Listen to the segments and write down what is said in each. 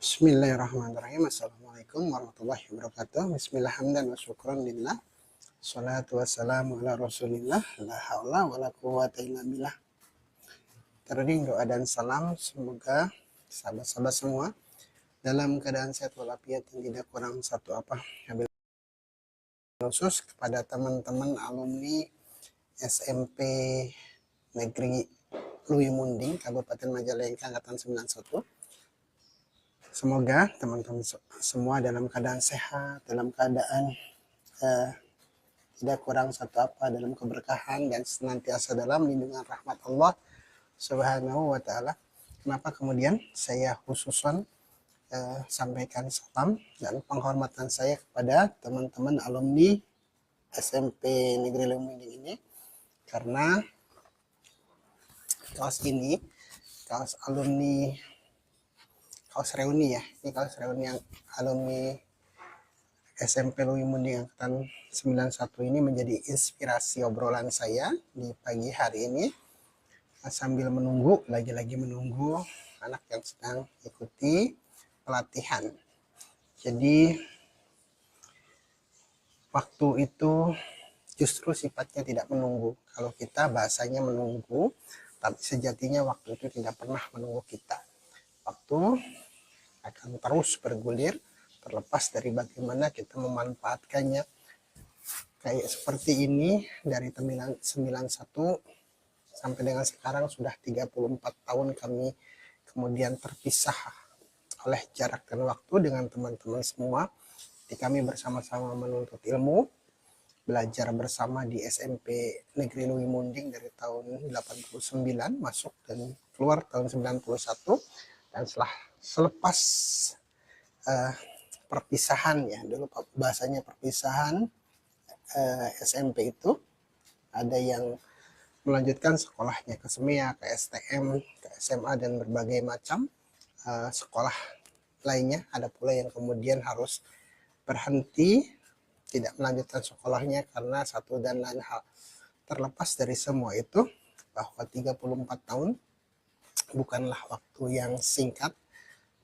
Bismillahirrahmanirrahim. Assalamualaikum warahmatullahi wabarakatuh. Bismillah hamdan wa syukran lillah. Salatu wassalamu ala rasulillah. La haula wa la quwwata illa billah. Terding doa dan salam semoga sahabat-sahabat semua dalam keadaan sehat walafiat yang tidak kurang satu apa. Khusus kepada teman-teman alumni SMP Negeri Lui Munding Kabupaten Majalengka angkatan 91. Semoga teman-teman semua dalam keadaan sehat, dalam keadaan tidak kurang satu apa, dalam keberkahan dan senantiasa dalam lindungan rahmat Allah Subhanahu wa Ta'ala. Kenapa kemudian saya khususan sampaikan salam dan penghormatan saya kepada teman-teman alumni SMP Negeri Lui Munding ini, karena kaos ini, kaos alumni, kaos reuni ya, ini kaos reuni yang alumni SMP Lui Munding angkatan 91 ini menjadi inspirasi obrolan saya di pagi hari ini sambil menunggu, lagi-lagi menunggu anak yang sedang ikuti pelatihan. Jadi waktu itu justru sifatnya tidak menunggu. Kalau kita bahasanya menunggu, tapi sejatinya waktu itu tidak pernah menunggu kita. Waktu akan terus bergulir terlepas dari bagaimana kita memanfaatkannya. Kayak seperti ini, dari 91 sampai dengan sekarang sudah 34 tahun kami kemudian terpisah oleh jarak dan waktu dengan teman-teman semua. Jadi kami bersama-sama menuntut ilmu, belajar bersama di SMP Negeri Lui Munding dari tahun 89 masuk dan keluar tahun 91, dan selepas perpisahan ya, dulu bahasanya perpisahan SMP itu, ada yang melanjutkan sekolahnya ke SEMEA, ke STM, ke SMA dan berbagai macam sekolah lainnya. Ada pula yang kemudian harus berhenti, tidak melanjutkan sekolahnya karena satu dan lain hal. Terlepas dari semua itu, bahwa 34 tahun bukanlah waktu yang singkat.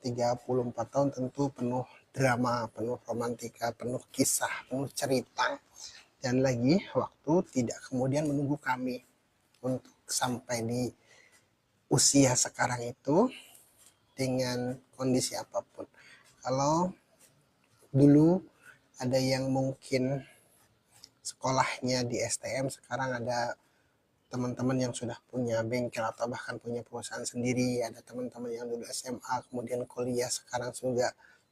34 tahun tentu penuh drama, penuh romantika, penuh kisah, penuh cerita. Dan lagi waktu tidak kemudian menunggu kami untuk sampai di usia sekarang itu dengan kondisi apapun. Kalau dulu ada yang mungkin sekolahnya di STM, sekarang ada teman-teman yang sudah punya bengkel atau bahkan punya perusahaan sendiri. Ada teman-teman yang dulu SMA kemudian kuliah sekarang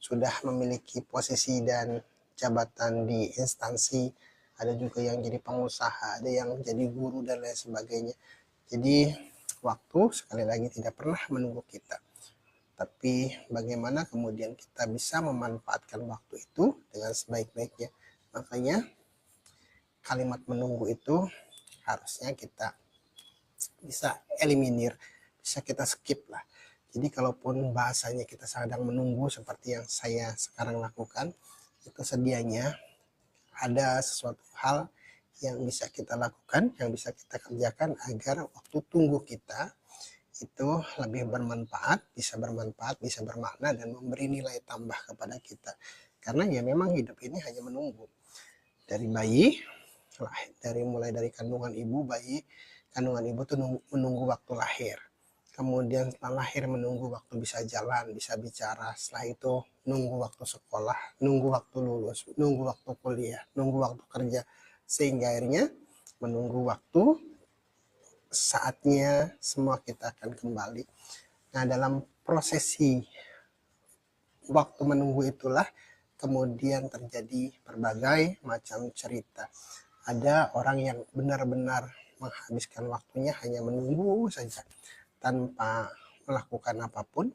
sudah memiliki posisi dan jabatan di instansi. Ada juga yang jadi pengusaha, ada yang jadi guru dan lain sebagainya. Jadi waktu sekali lagi tidak pernah menunggu kita. Tapi bagaimana kemudian kita bisa memanfaatkan waktu itu dengan sebaik-baiknya. Makanya kalimat menunggu itu harusnya kita bisa eliminir, bisa kita skip lah. Jadi kalaupun bahasanya kita sedang menunggu seperti yang saya sekarang lakukan, itu sedianya ada sesuatu hal yang bisa kita lakukan, yang bisa kita kerjakan agar waktu tunggu kita itu lebih bermanfaat, bisa bermakna dan memberi nilai tambah kepada kita. Karena ya memang hidup ini hanya menunggu. Dari bayi, mulai dari kandungan ibu, kandungan ibu tuh menunggu waktu lahir. Kemudian setelah lahir menunggu waktu bisa jalan, bisa bicara. Setelah itu nunggu waktu sekolah, nunggu waktu lulus, nunggu waktu kuliah, nunggu waktu kerja. Sehingga akhirnya menunggu waktu saatnya semua kita akan kembali. Nah, dalam prosesi waktu menunggu itulah kemudian terjadi berbagai macam cerita. Ada orang yang benar-benar menghabiskan waktunya hanya menunggu saja tanpa melakukan apapun,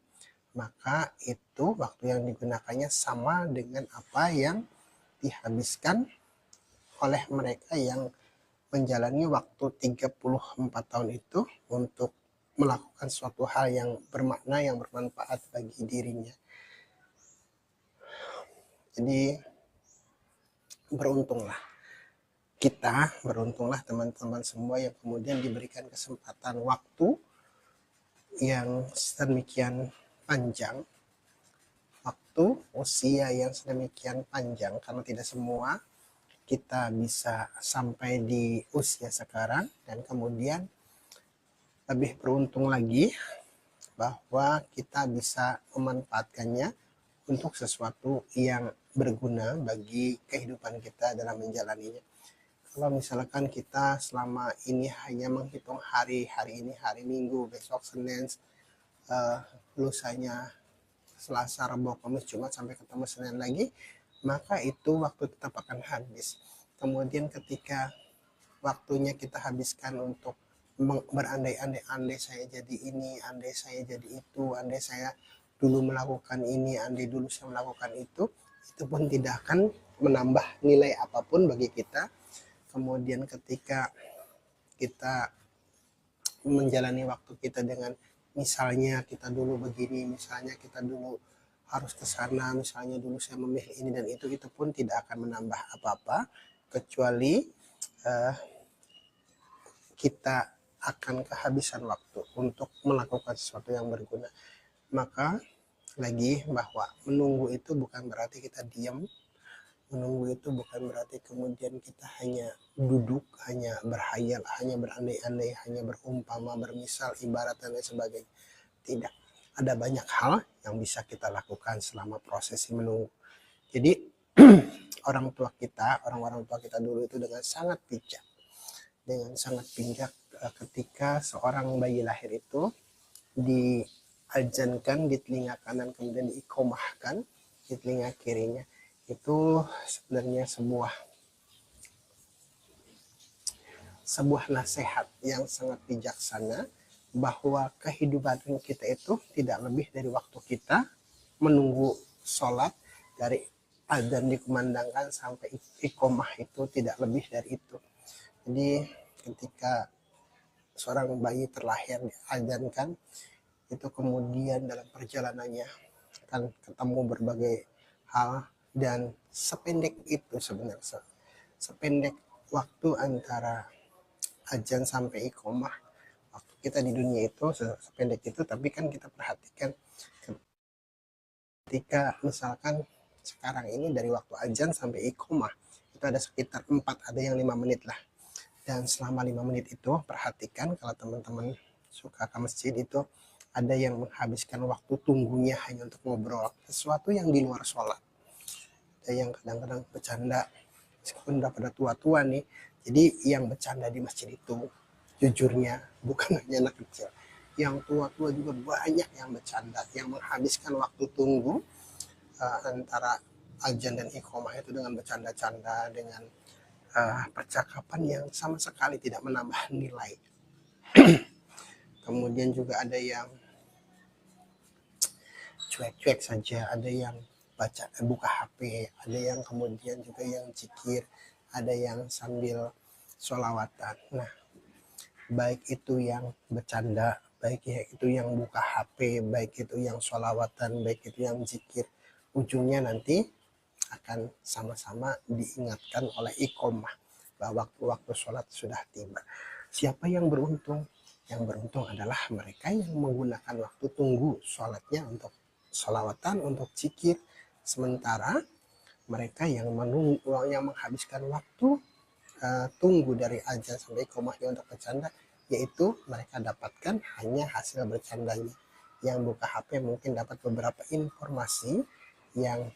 maka itu waktu yang digunakannya sama dengan apa yang dihabiskan oleh mereka yang menjalani waktu 34 tahun itu untuk melakukan suatu hal yang bermakna, yang bermanfaat bagi dirinya. Jadi beruntunglah kita, beruntunglah teman-teman semua yang kemudian diberikan kesempatan waktu yang sedemikian panjang waktu, usia yang sedemikian panjang, karena tidak semua kita bisa sampai di usia sekarang, dan kemudian lebih beruntung lagi bahwa kita bisa memanfaatkannya untuk sesuatu yang berguna bagi kehidupan kita dalam menjalaninya. Kalau misalkan kita selama ini hanya menghitung hari ini hari Minggu, besok Senin, lusanya Selasa, Rabu, Kamis, Jumat, sampai ketemu Senin lagi, maka itu waktu tetap akan habis. Kemudian ketika waktunya kita habiskan untuk berandai-andai, andai saya jadi ini, andai saya jadi itu, andai saya dulu melakukan ini, andai dulu saya melakukan itu pun tidak akan menambah nilai apapun bagi kita. Kemudian ketika kita menjalani waktu kita dengan misalnya kita dulu begini, misalnya kita dulu harus ke sana, misalnya dulu saya memilih ini dan itu pun tidak akan menambah apa-apa, kecuali kita akan kehabisan waktu untuk melakukan sesuatu yang berguna. Maka lagi bahwa menunggu itu bukan berarti kita diam, menunggu itu bukan berarti kemudian kita hanya duduk, hanya berhayal, hanya berandai-andai, hanya berumpama, bermisal, ibarat dan lain sebagainya. Tidak, ada banyak hal yang bisa kita lakukan selama prosesi menunggu. Jadi orang tua kita, orang-orang tua kita dulu itu dengan sangat bijak ketika seorang bayi lahir itu diajankan di telinga kanan, kemudian diikomahkan di telinga kirinya. Itu sebenarnya sebuah nasihat yang sangat bijaksana, bahwa kehidupan kita itu tidak lebih dari waktu kita menunggu sholat, dari azan dikumandangkan sampai ikomah itu tidak lebih dari itu. Jadi ketika seorang bayi terlahir diazankan, itu kemudian dalam perjalanannya akan ketemu berbagai hal, dan sependek itu sebenarnya, sependek waktu antara azan sampai iqomah, waktu kita di dunia itu sependek itu. Tapi kan kita perhatikan ketika misalkan sekarang ini dari waktu azan sampai iqomah itu ada sekitar 4, ada yang 5 menit lah. Dan selama 5 menit itu perhatikan, kalau teman-teman suka ke masjid itu ada yang menghabiskan waktu tunggunya hanya untuk ngobrol sesuatu yang di luar sholat. Ada yang kadang-kadang bercanda, meskipun udah pada tua-tua nih. Jadi yang bercanda di masjid itu jujurnya bukan hanya anak kecil, yang tua-tua juga banyak yang bercanda, yang menghabiskan waktu tunggu antara azan dan iqomah itu dengan bercanda-canda, dengan percakapan yang sama sekali tidak menambah nilai. Kemudian juga ada yang cuek-cuek saja, ada yang buka HP, ada yang kemudian juga yang zikir, ada yang sambil sholawatan. Nah, baik itu yang bercanda, baik itu yang buka HP, baik itu yang sholawatan, baik itu yang zikir, ujungnya nanti akan sama-sama diingatkan oleh iqomah bahwa waktu-waktu sholat sudah tiba. Siapa yang beruntung? Yang beruntung adalah mereka yang menggunakan waktu tunggu sholatnya untuk sholawatan, untuk zikir, sementara mereka yang menghabiskan waktu tunggu dari azan sampai iqomahnya untuk bercanda, yaitu mereka dapatkan hanya hasil bercandanya. Yang buka HP mungkin dapat beberapa informasi yang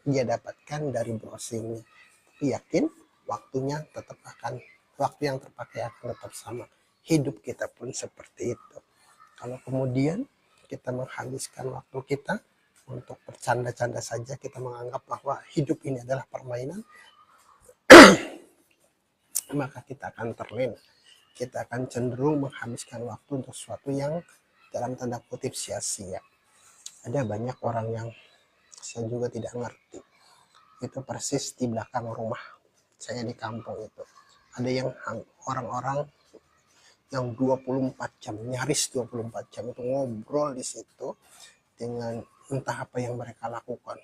dia dapatkan dari browsingnya, tapi yakin waktunya tetap akan, waktu yang terpakai akan tetap sama. Hidup kita pun seperti itu. Kalau kemudian kita menghabiskan waktu kita untuk bercanda-canda saja, kita menganggap bahwa hidup ini adalah permainan, maka kita akan terlena. Kita akan cenderung menghabiskan waktu untuk sesuatu yang dalam tanda kutip sia-sia. Ada banyak orang yang saya juga tidak ngerti, itu persis di belakang rumah saya di kampung itu ada yang orang-orang yang 24 jam, nyaris 24 jam itu ngobrol di situ dengan entah apa yang mereka lakukan.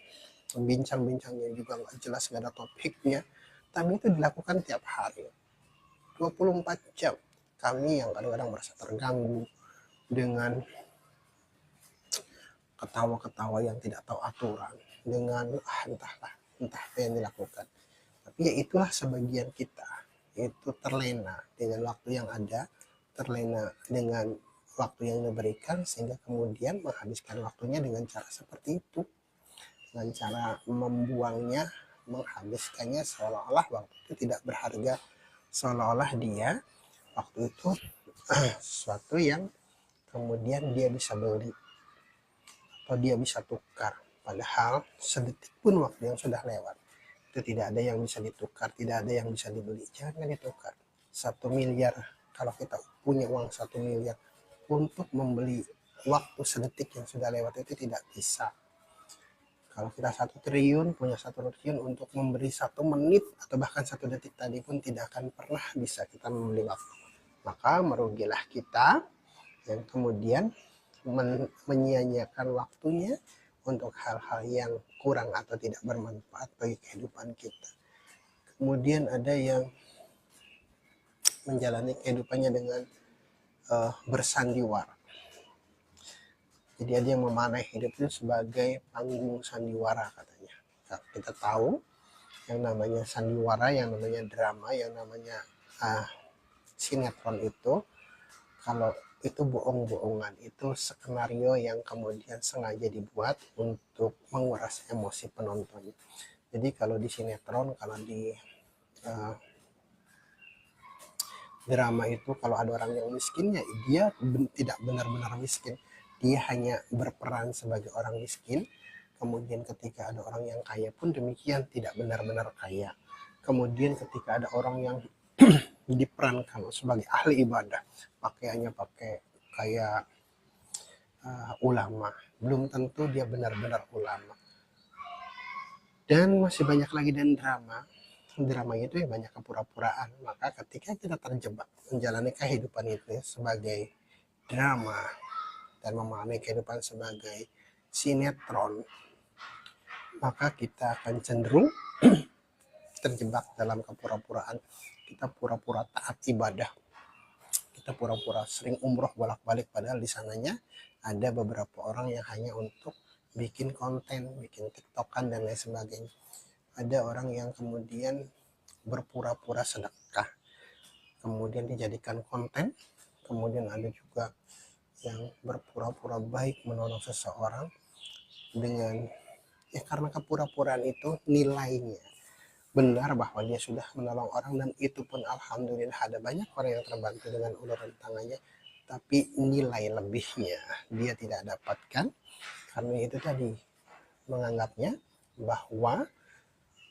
Bincang-bincangnya juga nggak jelas, nggak ada topiknya, tapi itu dilakukan tiap hari 24 jam. Kami yang kadang-kadang merasa terganggu dengan ketawa-ketawa yang tidak tahu aturan, dengan entah apa yang dilakukan. Tapi ya itulah sebagian kita, itu terlena dengan waktu yang ada, terlena dengan waktu yang diberikan, sehingga kemudian menghabiskan waktunya dengan cara seperti itu, dengan cara membuangnya, menghabiskannya seolah-olah waktu itu tidak berharga, seolah-olah dia waktu itu sesuatu yang kemudian dia bisa beli atau dia bisa tukar, padahal sedetik pun waktu yang sudah lewat itu tidak ada yang bisa ditukar, tidak ada yang bisa dibeli. Jangan ditukar 1 miliar, kalau kita punya uang 1 miliar untuk membeli waktu sedetik yang sudah lewat itu tidak bisa. Kalau kita 1 triliun, punya 1 triliun untuk memberi 1 menit atau bahkan 1 detik tadi pun tidak akan pernah bisa kita membeli waktu. Maka merugilah kita yang kemudian menyia-nyiakan waktunya untuk hal-hal yang kurang atau tidak bermanfaat bagi kehidupan kita. Kemudian ada yang menjalani kehidupannya dengan bersandiwara. Jadi ada yang memaknai hidup itu sebagai panggung sandiwara katanya. Kita tahu yang namanya sandiwara, yang namanya drama, yang namanya sinetron itu, kalau itu bohong-bohongan, itu skenario yang kemudian sengaja dibuat untuk menguras emosi penonton. Jadi kalau di sinetron, kalau di drama itu, kalau ada orang yang miskin, ya dia tidak benar-benar miskin, dia hanya berperan sebagai orang miskin. Kemudian ketika ada orang yang kaya pun demikian, tidak benar-benar kaya. Kemudian ketika ada orang yang diperankan sebagai ahli ibadah, pakaiannya pakai kayak ulama, belum tentu dia benar-benar ulama. Dan masih banyak lagi. Dan drama itu ya banyak kepura-puraan. Maka ketika kita terjebak menjalani kehidupan itu sebagai drama dan memahami kehidupan sebagai sinetron, maka kita akan cenderung terjebak dalam kepura-puraan. Kita pura-pura taat ibadah, kita pura-pura sering umroh bolak-balik, padahal di sananya ada beberapa orang yang hanya untuk bikin konten, bikin tiktokan dan lain sebagainya. Ada orang yang kemudian berpura-pura sedekah, kemudian dijadikan konten. Kemudian ada juga yang berpura-pura baik menolong seseorang dengan karena kepura-puraan itu nilainya benar bahwa dia sudah menolong orang, dan itu pun alhamdulillah ada banyak orang yang terbantu dengan uluran tangannya, tapi nilai lebihnya dia tidak dapatkan. Karena itu tadi, menganggapnya bahwa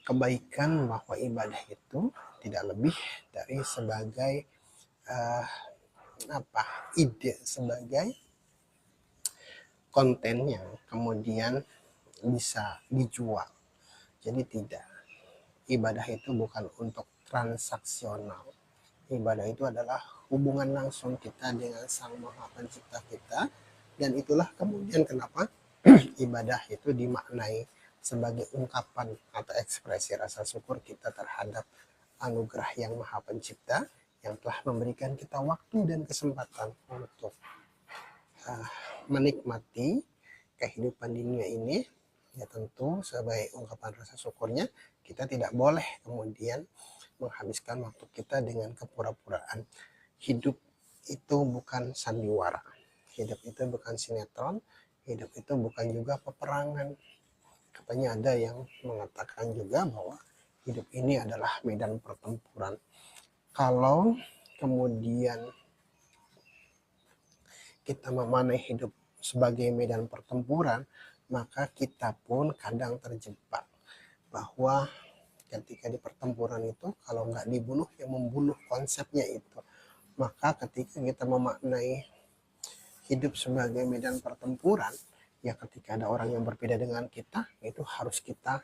kebaikan, bahwa ibadah itu tidak lebih dari sebagai ide, sebagai konten yang kemudian bisa dijual. Jadi tidak, ibadah itu bukan untuk transaksional. Ibadah itu adalah hubungan langsung kita dengan Sang Maha Pencipta kita, dan itulah kemudian kenapa ibadah itu dimaknai sebagai ungkapan atau ekspresi rasa syukur kita terhadap anugerah Yang Maha Pencipta yang telah memberikan kita waktu dan kesempatan untuk menikmati kehidupan di dunia ini. Ya tentu sebagai ungkapan rasa syukurnya, kita tidak boleh kemudian menghabiskan waktu kita dengan kepura-puraan. Hidup itu bukan sandiwara, hidup itu bukan sinetron, hidup itu bukan juga peperangan. Katanya ada yang mengatakan juga bahwa hidup ini adalah medan pertempuran. Kalau kemudian kita memaknai hidup sebagai medan pertempuran, maka kita pun kadang terjebak bahwa ketika di pertempuran itu, kalau nggak dibunuh yang membunuh, konsepnya itu. Maka ketika kita memaknai hidup sebagai medan pertempuran, ya ketika ada orang yang berbeda dengan kita, itu harus kita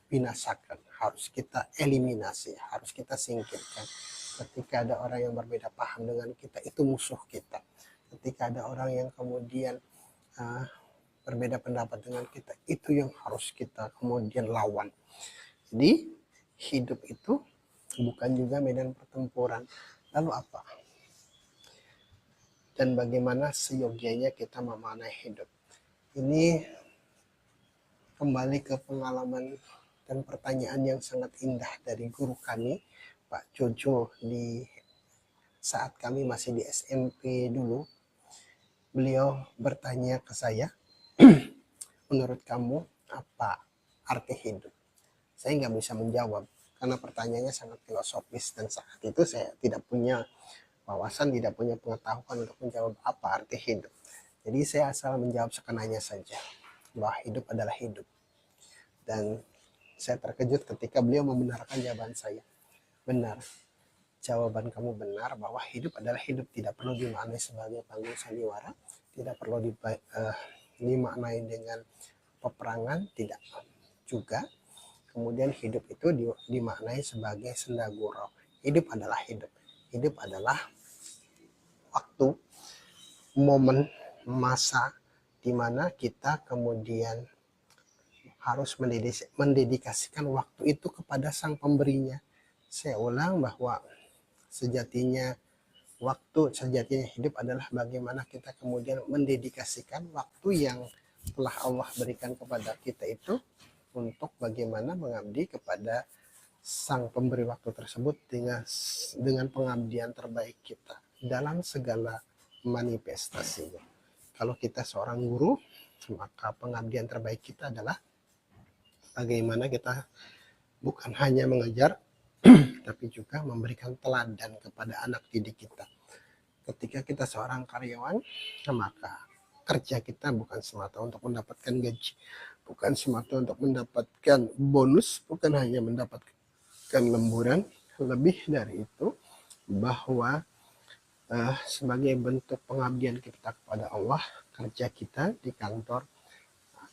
binasakan, harus kita eliminasi, harus kita singkirkan. Ketika ada orang yang berbeda paham dengan kita, itu musuh kita. Ketika ada orang yang kemudian berbeda pendapat dengan kita, itu yang harus kita kemudian lawan. Jadi hidup itu bukan juga medan pertempuran. Lalu apa? dan bagaimana seyogianya kita memaknai hidup. Ini kembali ke pengalaman dan pertanyaan yang sangat indah dari guru kami, Pak Jojo, di saat kami masih di SMP dulu. Beliau bertanya ke saya, menurut kamu apa arti hidup? Saya nggak bisa menjawab karena pertanyaannya sangat filosofis, dan saat itu saya tidak punya wawasan, tidak punya pengetahuan untuk menjawab apa arti hidup. Jadi saya asal menjawab sekenanya saja, bahwa hidup adalah hidup. Dan saya terkejut ketika beliau membenarkan jawaban saya. Benar, jawaban kamu benar bahwa hidup adalah hidup, tidak perlu dimaknai sebagai panggung sandiwara, tidak perlu dimaknai dengan peperangan, tidak juga. Kemudian hidup itu dimaknai sebagai senda gurau. Hidup adalah hidup. Hidup adalah waktu, momen, masa di mana kita kemudian harus mendedikasikan waktu itu kepada sang pemberinya. Saya ulang bahwa sejatinya hidup adalah bagaimana kita kemudian mendedikasikan waktu yang telah Allah berikan kepada kita itu untuk bagaimana mengabdi kepada sang pemberi waktu tersebut dengan pengabdian terbaik kita dalam segala manifestasinya. Kalau kita seorang guru, maka pengabdian terbaik kita adalah bagaimana kita bukan hanya mengajar, tapi juga memberikan teladan kepada anak didik kita. Ketika kita seorang karyawan, maka kerja kita bukan semata untuk mendapatkan gaji, bukan semata untuk mendapatkan bonus, bukan hanya mendapatkan lemburan. Lebih dari itu, bahwa sebagai bentuk pengabdian kita kepada Allah, kerja kita di kantor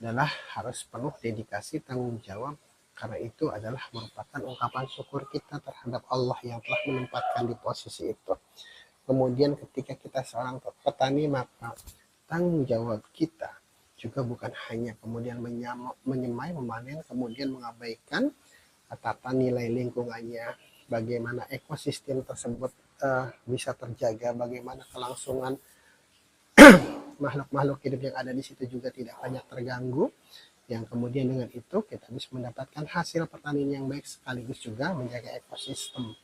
adalah harus penuh dedikasi, tanggung jawab, karena itu adalah merupakan ungkapan syukur kita terhadap Allah yang telah menempatkan di posisi itu. Kemudian ketika kita seorang petani, maka tanggung jawab kita juga bukan hanya kemudian menyemai, memanen, kemudian mengabaikan tata nilai lingkungannya, bagaimana ekosistem tersebut bisa terjaga, bagaimana kelangsungan makhluk-makhluk hidup yang ada di situ juga tidak banyak terganggu, yang kemudian dengan itu kita bisa mendapatkan hasil pertanian yang baik sekaligus juga menjaga ekosistem.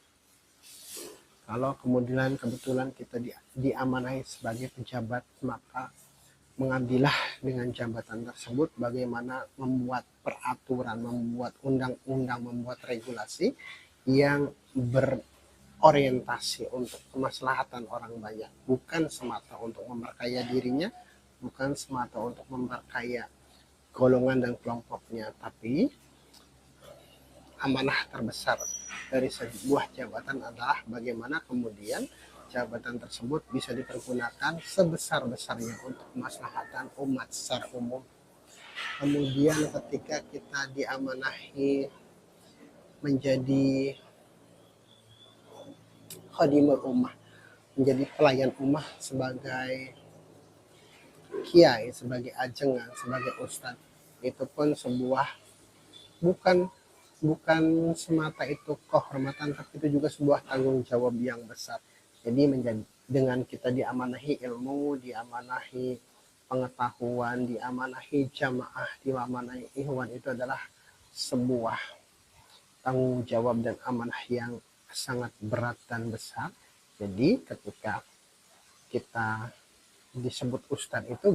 Kalau kemudian kebetulan kita diamanai sebagai pejabat, maka mengabdilah dengan jabatan tersebut bagaimana membuat peraturan, membuat undang-undang, membuat regulasi yang berorientasi untuk kemaslahatan orang banyak, bukan semata untuk memperkaya dirinya, bukan semata untuk memperkaya golongan dan kelompoknya, tapi amanah terbesar dari sebuah jabatan adalah bagaimana kemudian jabatan tersebut bisa dipergunakan sebesar-besarnya untuk kemaslahatan umat secara umum. Kemudian ketika kita diamanahi menjadi khadimul ummah, menjadi pelayan ummah sebagai kiai, sebagai ajengan, sebagai ustadz, itu pun sebuah bukan semata itu kehormatan, tapi itu juga sebuah tanggung jawab yang besar. Jadi dengan kita diamanahi ilmu, diamanahi pengetahuan, diamanahi jamaah, diamanahi ikhwan, itu adalah sebuah tanggung jawab dan amanah yang sangat berat dan besar. Jadi ketika kita disebut ustadz itu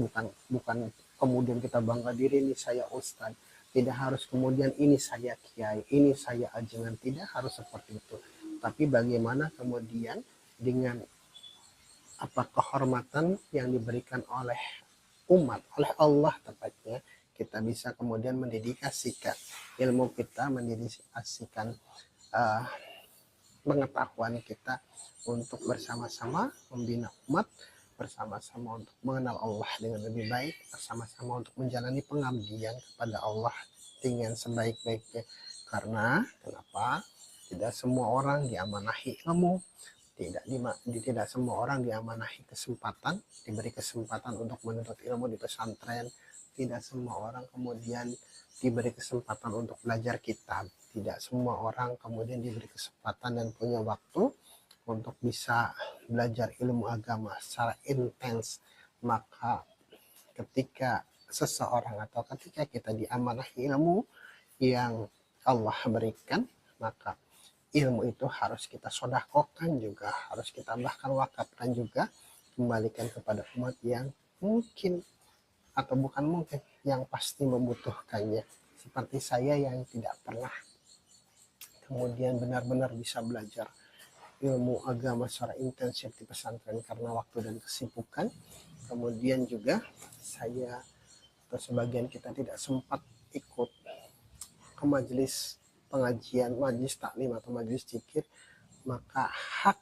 bukan kemudian kita bangga diri, ini saya ustadz. Tidak harus kemudian ini saya kiai, ini saya ajengan, tidak harus seperti itu. Tapi bagaimana kemudian dengan apa kehormatan yang diberikan oleh umat, oleh Allah tepatnya, kita bisa kemudian mendedikasikan ilmu kita, mendedikasikan pengetahuan kita untuk bersama-sama membina umat, bersama-sama untuk mengenal Allah dengan lebih baik, bersama-sama untuk menjalani pengabdian kepada Allah dengan sebaik-baiknya. Karena kenapa? Tidak semua orang diamanahi ilmu, tidak semua orang diamanahi kesempatan, diberi kesempatan untuk menuntut ilmu di pesantren, tidak semua orang kemudian diberi kesempatan untuk belajar kitab, tidak semua orang kemudian diberi kesempatan dan punya waktu untuk bisa belajar ilmu agama secara intens, maka ketika seseorang atau ketika kita diamanahi ilmu yang Allah berikan, maka ilmu itu harus kita sodakokan juga, harus kita bahkan wakafkan juga, kembalikan kepada umat yang mungkin atau bukan mungkin, yang pasti membutuhkannya. Seperti saya yang tidak pernah kemudian benar-benar bisa belajar ilmu agama secara intensif di pesantren karena waktu dan kesibukan. Kemudian juga saya atau sebagian kita tidak sempat ikut ke majelis pengajian, majelis taklim atau majelis zikir, maka hak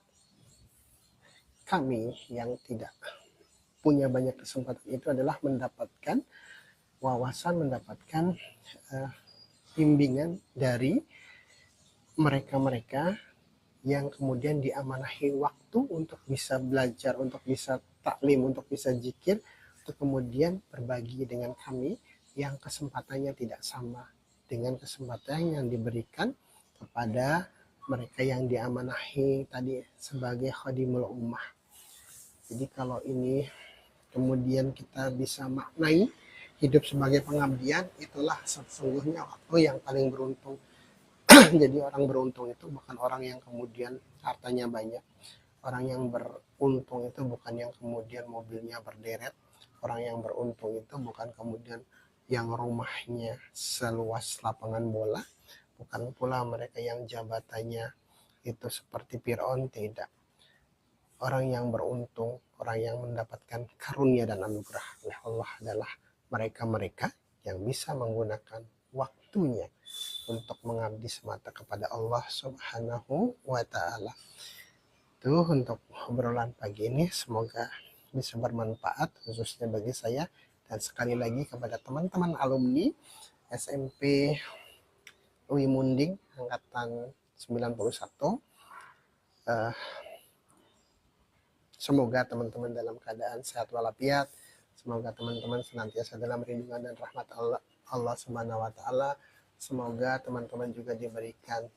kami yang tidak punya banyak kesempatan itu adalah mendapatkan wawasan, mendapatkan bimbingan dari mereka-mereka yang kemudian diamanahi waktu untuk bisa belajar, untuk bisa taklim, untuk bisa zikir, untuk kemudian berbagi dengan kami yang kesempatannya tidak sama dengan kesempatan yang diberikan kepada mereka yang diamanahi tadi sebagai khadimul ummah. Jadi kalau ini kemudian kita bisa maknai hidup sebagai pengabdian, itulah sesungguhnya waktu yang paling beruntung. Jadi orang beruntung itu bukan orang yang kemudian hartanya banyak. Orang yang beruntung itu bukan yang kemudian mobilnya berderet. Orang yang beruntung itu bukan kemudian yang rumahnya seluas lapangan bola. Bukan pula mereka yang jabatannya itu seperti Fir'aun, tidak. Orang yang beruntung, orang yang mendapatkan karunia dan anugerah oleh Allah adalah mereka-mereka yang bisa menggunakan waktunya untuk mengabdi semata kepada Allah Subhanahu wa Ta'ala. Itu untuk obrolan pagi ini, semoga bisa bermanfaat khususnya bagi saya, dan sekali lagi kepada teman-teman alumni SMP UI Munding angkatan 91, semoga teman-teman dalam keadaan sehat walafiat, semoga teman-teman senantiasa dalam lindungan dan rahmat Allah Subhanahu wa Ta'ala. Semoga teman-teman juga diberikan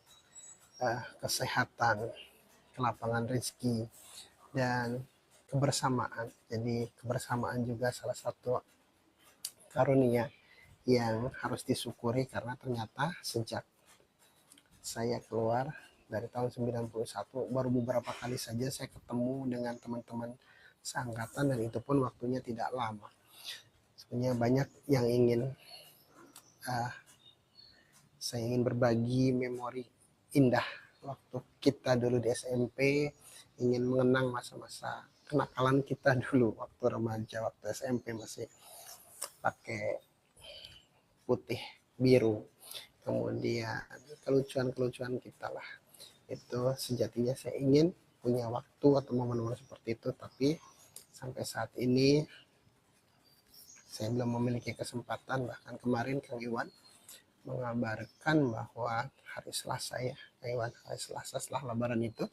kesehatan, kelapangan rezeki, dan kebersamaan. Jadi kebersamaan juga salah satu karunia yang harus disyukuri, karena ternyata sejak saya keluar dari tahun 91 baru beberapa kali saja saya ketemu dengan teman-teman seangkatan, dan itu pun waktunya tidak lama. Sebenarnya banyak yang ingin saya ingin berbagi memori indah waktu kita dulu di SMP, ingin mengenang masa-masa kenakalan kita dulu waktu remaja, waktu SMP masih pakai putih biru, kemudian kelucuan-kelucuan kita lah. Itu sejatinya saya ingin punya waktu atau momen-momen seperti itu, tapi sampai saat ini saya belum memiliki kesempatan. Bahkan kemarin Kang Iwan mengabarkan bahwa hari Selasa ya, Kang Iwan, hari Selasa setelah Lebaran itu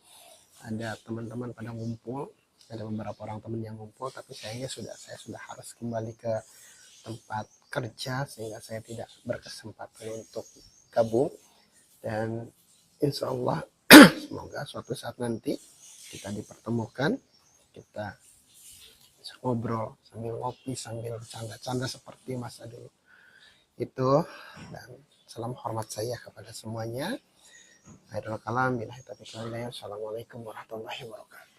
ada teman-teman pada ngumpul, ada beberapa orang teman yang ngumpul, tapi saya sudah harus kembali ke tempat kerja sehingga saya tidak berkesempatan untuk gabung. Dan insya Allah semoga suatu saat nanti kita dipertemukan, kita bisa ngobrol sambil ngopi, sambil canda-canda seperti masa dulu itu. Dan salam hormat saya kepada semuanya. Akhirul kalam, billahi taufiq wal hidayah. Assalamualaikum warahmatullahi wabarakatuh.